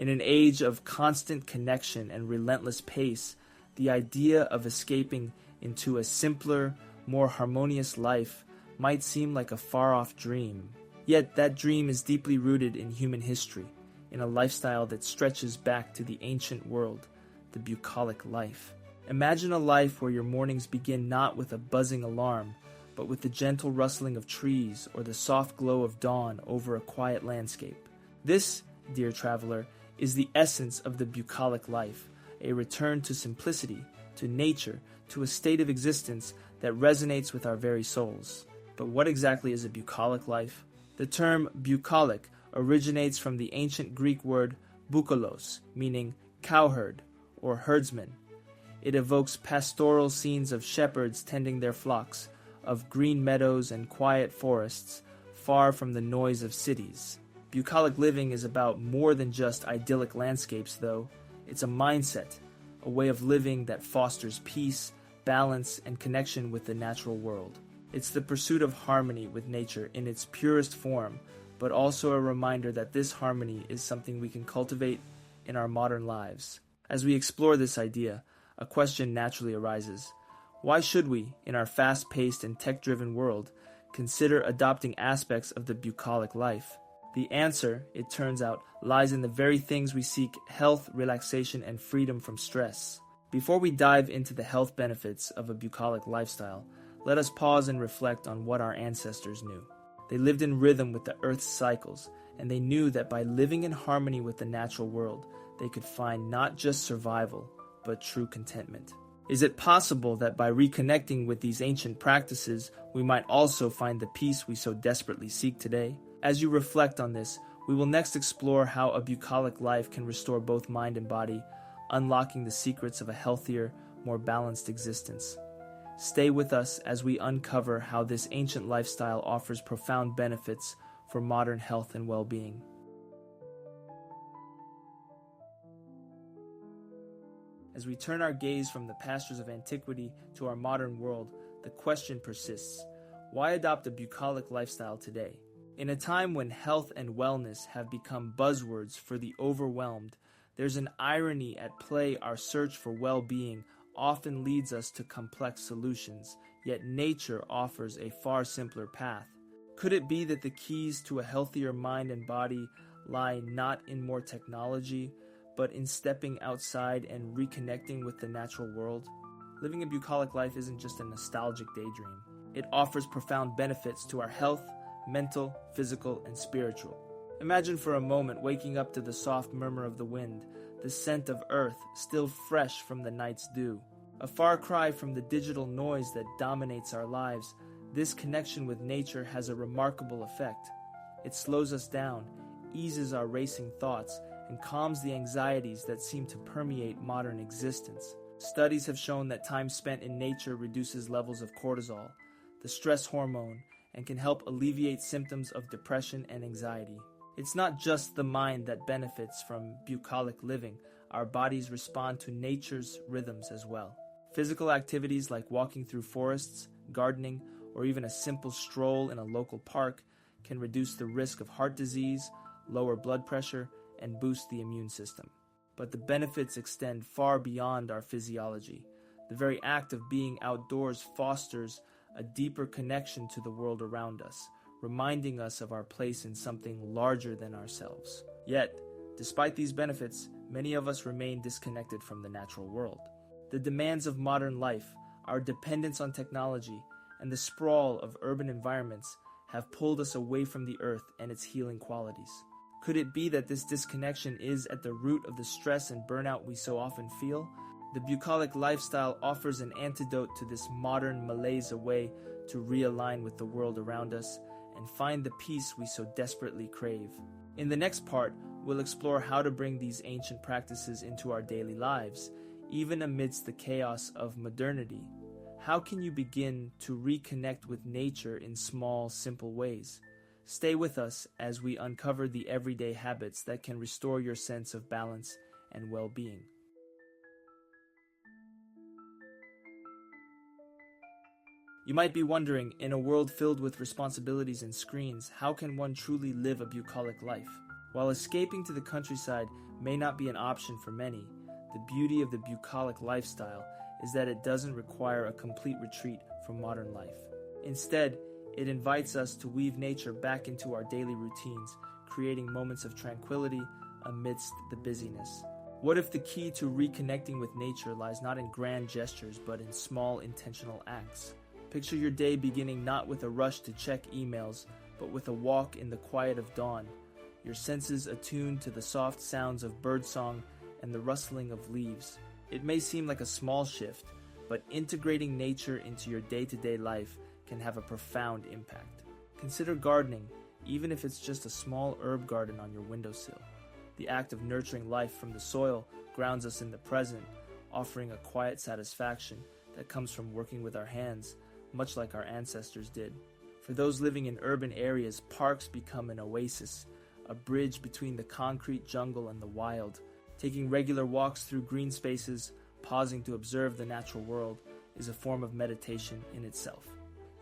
In an age of constant connection and relentless pace, the idea of escaping into a simpler, more harmonious life might seem like a far-off dream. Yet that dream is deeply rooted in human history, in a lifestyle that stretches back to the ancient world, the bucolic life. Imagine a life where your mornings begin not with a buzzing alarm, but with the gentle rustling of trees or the soft glow of dawn over a quiet landscape. This, dear traveler, is the essence of the bucolic life, a return to simplicity, to nature, to a state of existence that resonates with our very souls. But what exactly is a bucolic life? The term bucolic originates from the ancient Greek word bucolos, meaning cowherd or herdsman. It evokes pastoral scenes of shepherds tending their flocks, of green meadows and quiet forests, far from the noise of cities. Bucolic living is about more than just idyllic landscapes, though. It's a mindset, a way of living that fosters peace, balance, and connection with the natural world. It's the pursuit of harmony with nature in its purest form, but also a reminder that this harmony is something we can cultivate in our modern lives. As we explore this idea, a question naturally arises. Why should we, in our fast-paced and tech-driven world, consider adopting aspects of the bucolic life? The answer, it turns out, lies in the very things we seek: health, relaxation, and freedom from stress. Before we dive into the health benefits of a bucolic lifestyle, let us pause and reflect on what our ancestors knew. They lived in rhythm with the Earth's cycles, and they knew that by living in harmony with the natural world, they could find not just survival, but true contentment. Is it possible that by reconnecting with these ancient practices, we might also find the peace we so desperately seek today? As you reflect on this, we will next explore how a bucolic life can restore both mind and body, unlocking the secrets of a healthier, more balanced existence. Stay with us as we uncover how this ancient lifestyle offers profound benefits for modern health and well-being. As we turn our gaze from the pastures of antiquity to our modern world, the question persists: why adopt a bucolic lifestyle today? In a time when health and wellness have become buzzwords for the overwhelmed, there's an irony at play. Our search for well-being often leads us to complex solutions, yet nature offers a far simpler path. Could it be that the keys to a healthier mind and body lie not in more technology, but in stepping outside and reconnecting with the natural world? Living a bucolic life isn't just a nostalgic daydream. It offers profound benefits to our health, mental, physical, and spiritual. Imagine for a moment waking up to the soft murmur of the wind, the scent of earth still fresh from the night's dew. A far cry from the digital noise that dominates our lives, this connection with nature has a remarkable effect. It slows us down, eases our racing thoughts, and calms the anxieties that seem to permeate modern existence. Studies have shown that time spent in nature reduces levels of cortisol, the stress hormone, and can help alleviate symptoms of depression and anxiety. It's not just the mind that benefits from bucolic living. Our bodies respond to nature's rhythms as well. Physical activities like walking through forests, gardening, or even a simple stroll in a local park can reduce the risk of heart disease, lower blood pressure, and boost the immune system. But the benefits extend far beyond our physiology. The very act of being outdoors fosters a deeper connection to the world around us, reminding us of our place in something larger than ourselves. Yet, despite these benefits, many of us remain disconnected from the natural world. The demands of modern life, our dependence on technology, and the sprawl of urban environments have pulled us away from the earth and its healing qualities. Could it be that this disconnection is at the root of the stress and burnout we so often feel? The bucolic lifestyle offers an antidote to this modern malaise, a way to realign with the world around us and find the peace we so desperately crave. In the next part, we'll explore how to bring these ancient practices into our daily lives, even amidst the chaos of modernity. How can you begin to reconnect with nature in small, simple ways? Stay with us as we uncover the everyday habits that can restore your sense of balance and well-being. You might be wondering, in a world filled with responsibilities and screens, how can one truly live a bucolic life? While escaping to the countryside may not be an option for many, the beauty of the bucolic lifestyle is that it doesn't require a complete retreat from modern life. Instead, it invites us to weave nature back into our daily routines, creating moments of tranquility amidst the busyness. What if the key to reconnecting with nature lies not in grand gestures but in small intentional acts? Picture your day beginning not with a rush to check emails, but with a walk in the quiet of dawn, your senses attuned to the soft sounds of birdsong and the rustling of leaves. It may seem like a small shift, but integrating nature into your day-to-day life can have a profound impact. Consider gardening, even if it's just a small herb garden on your windowsill. The act of nurturing life from the soil grounds us in the present, offering a quiet satisfaction that comes from working with our hands, much like our ancestors did. For those living in urban areas, parks become an oasis, a bridge between the concrete jungle and the wild. Taking regular walks through green spaces, pausing to observe the natural world, is a form of meditation in itself.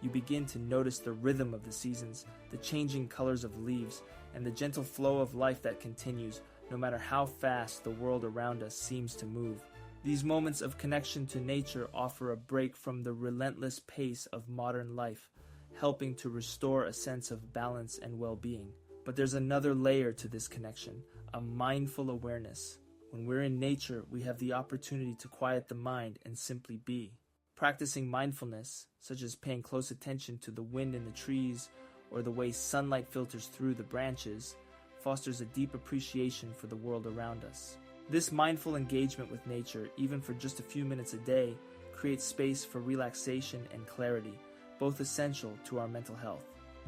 You begin to notice the rhythm of the seasons, the changing colors of leaves, and the gentle flow of life that continues, no matter how fast the world around us seems to move. These moments of connection to nature offer a break from the relentless pace of modern life, helping to restore a sense of balance and well-being. But there's another layer to this connection, a mindful awareness. When we're in nature, we have the opportunity to quiet the mind and simply be. Practicing mindfulness, such as paying close attention to the wind in the trees or the way sunlight filters through the branches, fosters a deep appreciation for the world around us. This mindful engagement with nature, even for just a few minutes a day, creates space for relaxation and clarity, both essential to our mental health.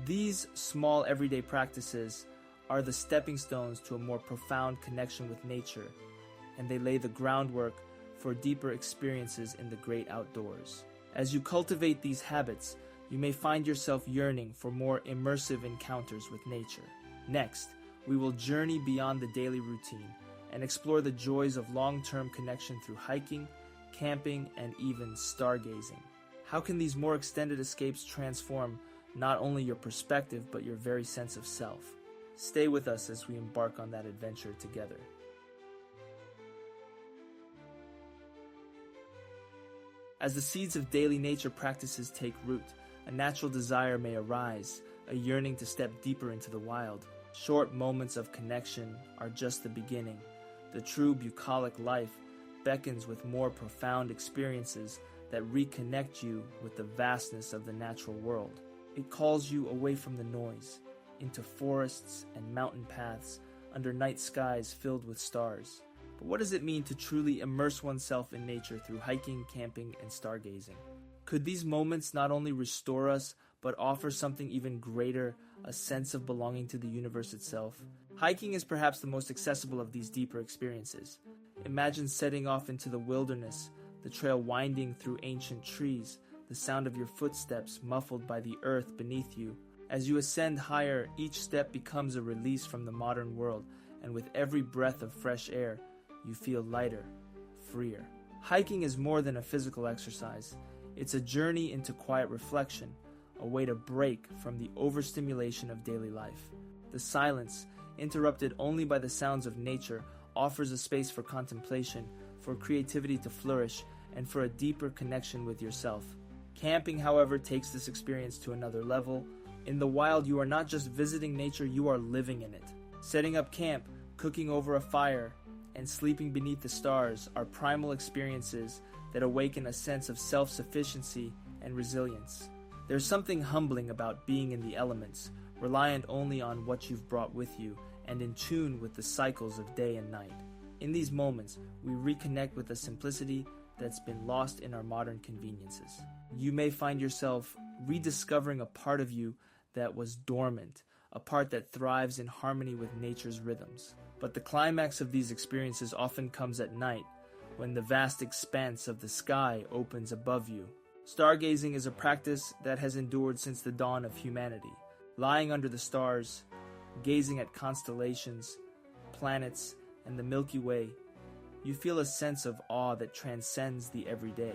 These small everyday practices are the stepping stones to a more profound connection with nature, and they lay the groundwork for deeper experiences in the great outdoors. As you cultivate these habits, you may find yourself yearning for more immersive encounters with nature. Next, we will journey beyond the daily routine and explore the joys of long-term connection through hiking, camping, and even stargazing. How can these more extended escapes transform not only your perspective but your very sense of self? Stay with us as we embark on that adventure together. As the seeds of daily nature practices take root, a natural desire may arise, a yearning to step deeper into the wild. Short moments of connection are just the beginning. The true bucolic life beckons with more profound experiences that reconnect you with the vastness of the natural world. It calls you away from the noise, into forests and mountain paths, under night skies filled with stars. But what does it mean to truly immerse oneself in nature through hiking, camping, and stargazing? Could these moments not only restore us, but offer something even greater, a sense of belonging to the universe itself? Hiking is perhaps the most accessible of these deeper experiences. Imagine setting off into the wilderness, the trail winding through ancient trees, the sound of your footsteps muffled by the earth beneath you. As you ascend higher, each step becomes a release from the modern world, and with every breath of fresh air, you feel lighter, freer. Hiking is more than a physical exercise. It's a journey into quiet reflection, a way to break from the overstimulation of daily life. The silence, interrupted only by the sounds of nature, offers a space for contemplation, for creativity to flourish, and for a deeper connection with yourself. Camping, however, takes this experience to another level. In the wild, you are not just visiting nature, you are living in it. Setting up camp, cooking over a fire, and sleeping beneath the stars are primal experiences that awaken a sense of self-sufficiency and resilience. There's something humbling about being in the elements, reliant only on what you've brought with you, and in tune with the cycles of day and night. In these moments, we reconnect with a simplicity that's been lost in our modern conveniences. You may find yourself rediscovering a part of you that was dormant, a part that thrives in harmony with nature's rhythms. But the climax of these experiences often comes at night, when the vast expanse of the sky opens above you. Stargazing is a practice that has endured since the dawn of humanity. Lying under the stars, gazing at constellations, planets, and the Milky Way, you feel a sense of awe that transcends the everyday.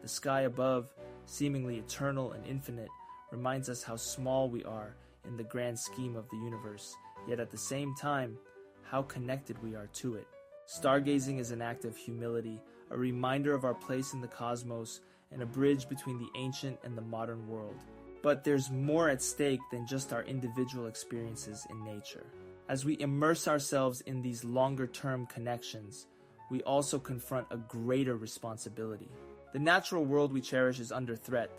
The sky above, seemingly eternal and infinite, reminds us how small we are in the grand scheme of the universe, yet at the same time, how connected we are to it. Stargazing is an act of humility, a reminder of our place in the cosmos, and a bridge between the ancient and the modern world. But there's more at stake than just our individual experiences in nature. As we immerse ourselves in these longer-term connections, we also confront a greater responsibility. The natural world we cherish is under threat,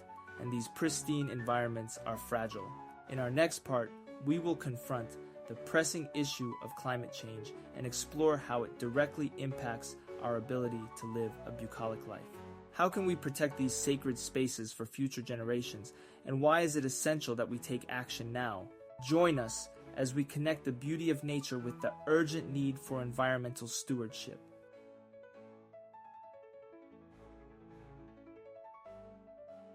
and these pristine environments are fragile. In our next part, we will confront the pressing issue of climate change and explore how it directly impacts our ability to live a bucolic life. How can we protect these sacred spaces for future generations, and why is it essential that we take action now? Join us as we connect the beauty of nature with the urgent need for environmental stewardship.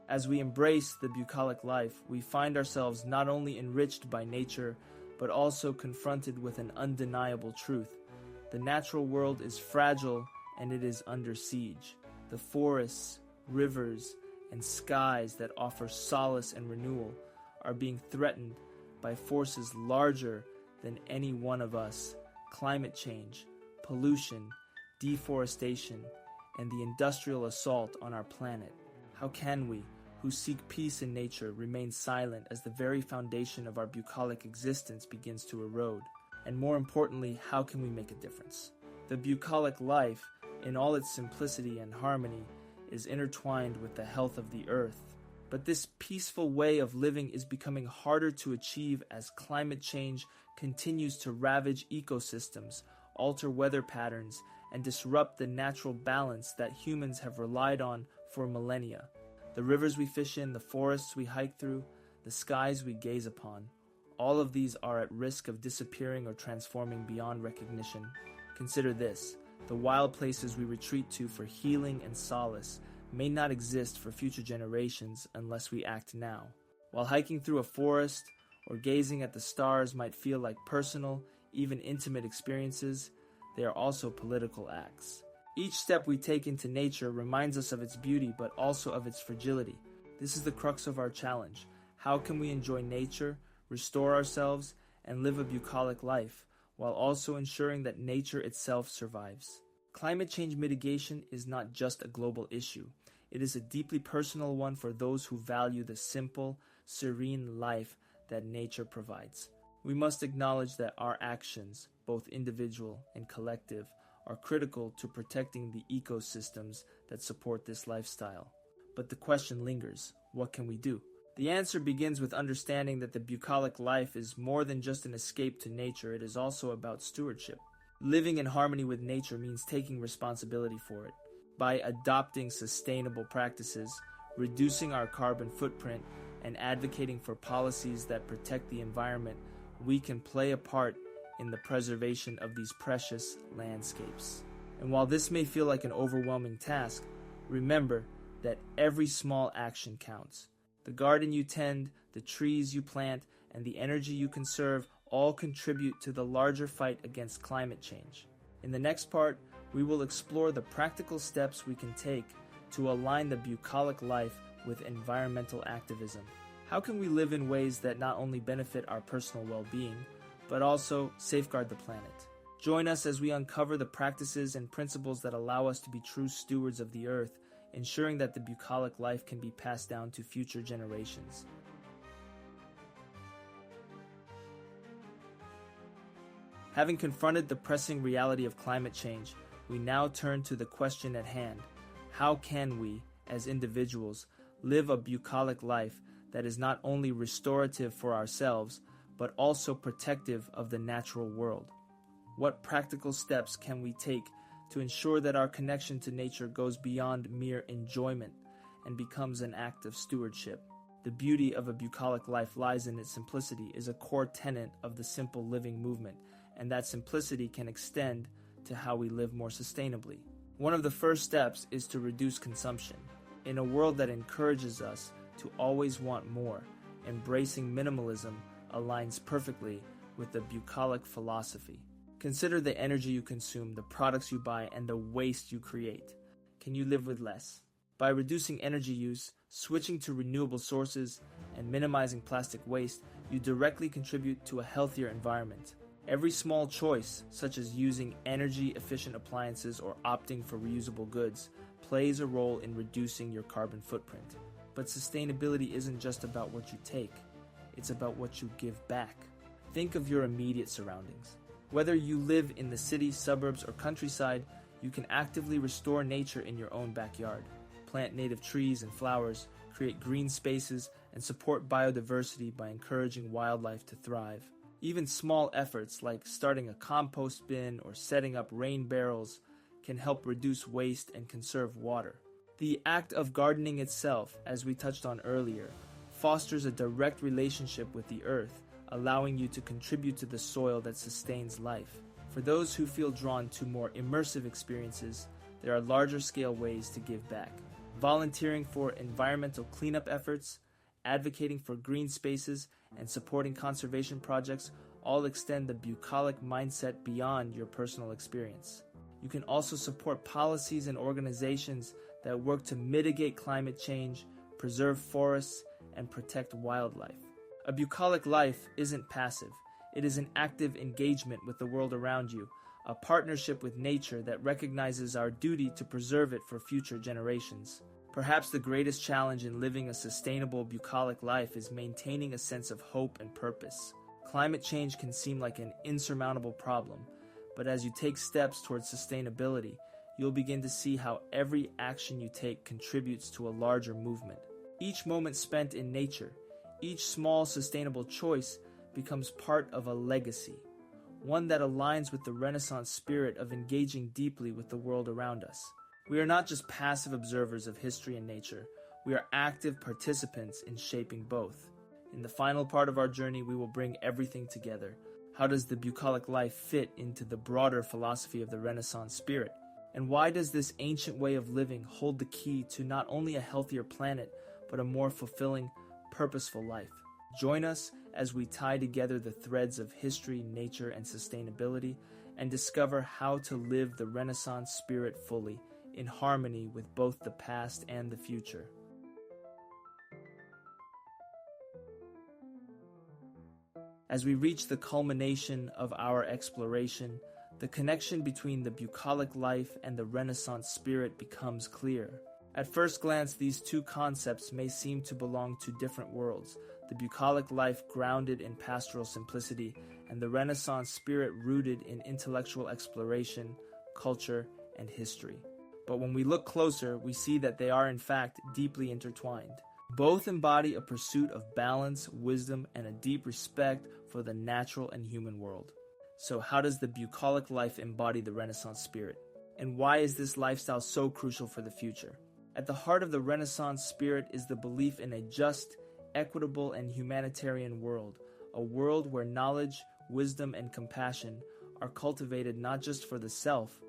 As we embrace the bucolic life, we find ourselves not only enriched by nature, but also confronted with an undeniable truth. The natural world is fragile and it is under siege. The forests, rivers, and skies that offer solace and renewal are being threatened by forces larger than any one of us: climate change, pollution, deforestation, and the industrial assault on our planet. How can we, who seek peace in nature, remain silent as the very foundation of our bucolic existence begins to erode? And more importantly, how can we make a difference? The bucolic life, in all its simplicity and harmony, is intertwined with the health of the earth. But this peaceful way of living is becoming harder to achieve as climate change continues to ravage ecosystems, alter weather patterns, and disrupt the natural balance that humans have relied on for millennia. The rivers we fish in, the forests we hike through, the skies we gaze upon, all of these are at risk of disappearing or transforming beyond recognition. Consider this: the wild places we retreat to for healing and solace may not exist for future generations unless we act now. While hiking through a forest or gazing at the stars might feel like personal, even intimate experiences, they are also political acts. Each step we take into nature reminds us of its beauty, but also of its fragility. This is the crux of our challenge. How can we enjoy nature, restore ourselves, and live a bucolic life, while also ensuring that nature itself survives? Climate change mitigation is not just a global issue. It is a deeply personal one for those who value the simple, serene life that nature provides. We must acknowledge that our actions, both individual and collective, are critical to protecting the ecosystems that support this lifestyle. But the question lingers: what can we do? The answer begins with understanding that the bucolic life is more than just an escape to nature. It is also about stewardship. Living in harmony with nature means taking responsibility for it. By adopting sustainable practices, reducing our carbon footprint, and advocating for policies that protect the environment, we can play a part in the preservation of these precious landscapes. And while this may feel like an overwhelming task, remember that every small action counts. The garden you tend, the trees you plant, and the energy you conserve all contribute to the larger fight against climate change. In the next part, we will explore the practical steps we can take to align the bucolic life with environmental activism. How can we live in ways that not only benefit our personal well-being, but also safeguard the planet? Join us as we uncover the practices and principles that allow us to be true stewards of the earth, ensuring that the bucolic life can be passed down to future generations. Having confronted the pressing reality of climate change, we now turn to the question at hand: how can we, as individuals, live a bucolic life that is not only restorative for ourselves, but also protective of the natural world? What practical steps can we take to ensure that our connection to nature goes beyond mere enjoyment and becomes an act of stewardship? The beauty of a bucolic life lies in its simplicity, is a core tenet of the simple living movement, and that simplicity can extend to how we live more sustainably. One of the first steps is to reduce consumption. In a world that encourages us to always want more, embracing minimalism aligns perfectly with the bucolic philosophy. Consider the energy you consume, the products you buy, and the waste you create. Can you live with less? By reducing energy use, switching to renewable sources, and minimizing plastic waste, you directly contribute to a healthier environment. Every small choice, such as using energy-efficient appliances or opting for reusable goods, plays a role in reducing your carbon footprint. But sustainability isn't just about what you take, it's about what you give back. Think of your immediate surroundings. Whether you live in the city, suburbs, or countryside, you can actively restore nature in your own backyard. Plant native trees and flowers, create green spaces, and support biodiversity by encouraging wildlife to thrive. Even small efforts like starting a compost bin or setting up rain barrels can help reduce waste and conserve water. The act of gardening itself, as we touched on earlier, fosters a direct relationship with the earth, allowing you to contribute to the soil that sustains life. For those who feel drawn to more immersive experiences, there are larger-scale ways to give back. Volunteering for environmental cleanup efforts, advocating for green spaces, and supporting conservation projects all extend the bucolic mindset beyond your personal experience. You can also support policies and organizations that work to mitigate climate change, preserve forests, and protect wildlife. A bucolic life isn't passive. It is an active engagement with the world around you, a partnership with nature that recognizes our duty to preserve it for future generations. Perhaps the greatest challenge in living a sustainable bucolic life is maintaining a sense of hope and purpose. Climate change can seem like an insurmountable problem, but as you take steps towards sustainability, you'll begin to see how every action you take contributes to a larger movement. Each moment spent in nature, each small sustainable choice becomes part of a legacy, one that aligns with the Renaissance spirit of engaging deeply with the world around us. We are not just passive observers of history and nature, we are active participants in shaping both. In the final part of our journey, we will bring everything together. How does the bucolic life fit into the broader philosophy of the Renaissance spirit? And why does this ancient way of living hold the key to not only a healthier planet, but a more fulfilling, purposeful life? Join us as we tie together the threads of history, nature, and sustainability, and discover how to live the Renaissance spirit fully, in harmony with both the past and the future. As we reach the culmination of our exploration, the connection between the bucolic life and the Renaissance spirit becomes clear. At first glance, these two concepts may seem to belong to different worlds, the bucolic life grounded in pastoral simplicity, and the Renaissance spirit rooted in intellectual exploration, culture, and history. But when we look closer, we see that they are in fact deeply intertwined. Both embody a pursuit of balance, wisdom, and a deep respect for the natural and human world. So how does the bucolic life embody the Renaissance spirit? And why is this lifestyle so crucial for the future? At the heart of the Renaissance spirit is the belief in a just, equitable, and humanitarian world, a world where knowledge, wisdom, and compassion are cultivated not just for the self,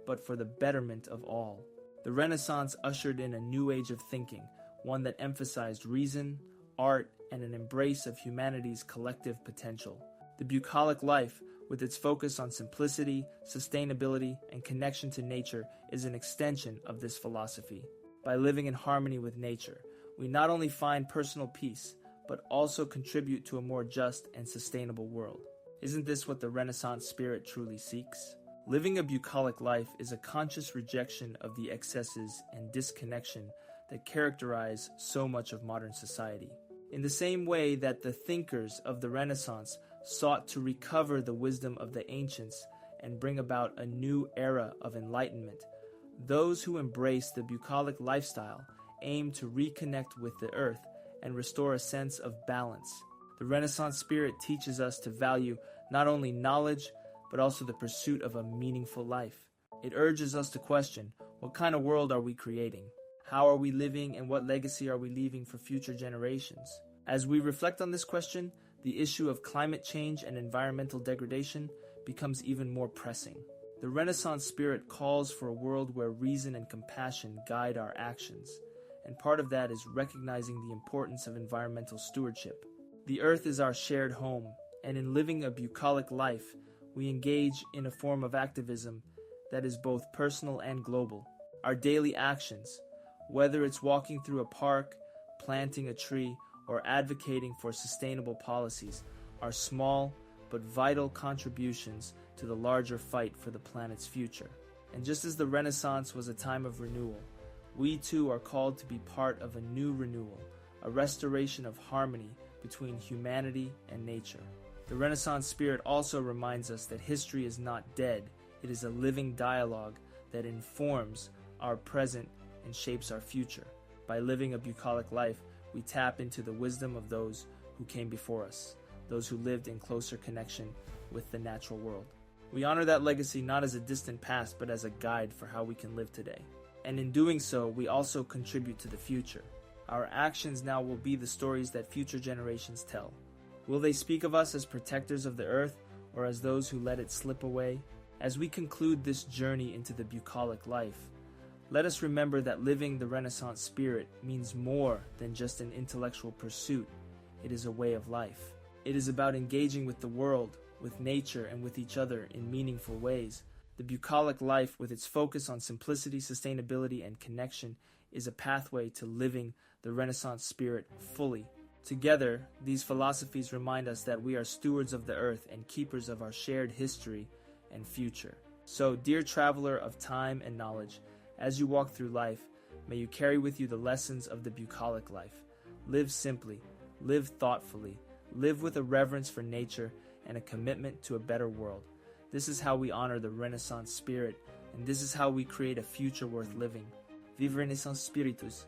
but for the betterment of all. The Renaissance ushered in a new age of thinking, one that emphasized reason, art, and an embrace of humanity's collective potential. The bucolic life, with its focus on simplicity, sustainability, and connection to nature, is an extension of this philosophy. By living in harmony with nature, we not only find personal peace, but also contribute to a more just and sustainable world. Isn't this what the Renaissance spirit truly seeks? Living a bucolic life is a conscious rejection of the excesses and disconnection that characterize so much of modern society. In the same way that the thinkers of the Renaissance sought to recover the wisdom of the ancients and bring about a new era of enlightenment, those who embrace the bucolic lifestyle aim to reconnect with the earth and restore a sense of balance. The Renaissance spirit teaches us to value not only knowledge, but also the pursuit of a meaningful life. It urges us to question, what kind of world are we creating? How are we living, and what legacy are we leaving for future generations? As we reflect on this question, the issue of climate change and environmental degradation becomes even more pressing. The Renaissance spirit calls for a world where reason and compassion guide our actions, and part of that is recognizing the importance of environmental stewardship. The earth is our shared home, and in living a bucolic life, we engage in a form of activism that is both personal and global. Our daily actions, whether it's walking through a park, planting a tree, or advocating for sustainable policies, are small but vital contributions to the larger fight for the planet's future. And just as the Renaissance was a time of renewal, we too are called to be part of a new renewal, a restoration of harmony between humanity and nature. The Renaissance spirit also reminds us that history is not dead. It is a living dialogue that informs our present and shapes our future. By living a bucolic life, we tap into the wisdom of those who came before us, those who lived in closer connection with the natural world. We honor that legacy not as a distant past, but as a guide for how we can live today. And in doing so, we also contribute to the future. Our actions now will be the stories that future generations tell. Will they speak of us as protectors of the earth, or as those who let it slip away? As we conclude this journey into the bucolic life, let us remember that living the Renaissance spirit means more than just an intellectual pursuit. It is a way of life. It is about engaging with the world, with nature, and with each other in meaningful ways. The bucolic life, with its focus on simplicity, sustainability, and connection, is a pathway to living the Renaissance spirit fully. Together, these philosophies remind us that we are stewards of the earth and keepers of our shared history and future. So, dear traveler of time and knowledge, as you walk through life, may you carry with you the lessons of the bucolic life. Live simply, live thoughtfully, live with a reverence for nature and a commitment to a better world. This is how we honor the Renaissance spirit, and this is how we create a future worth living. Vive Renaissance Spiritus!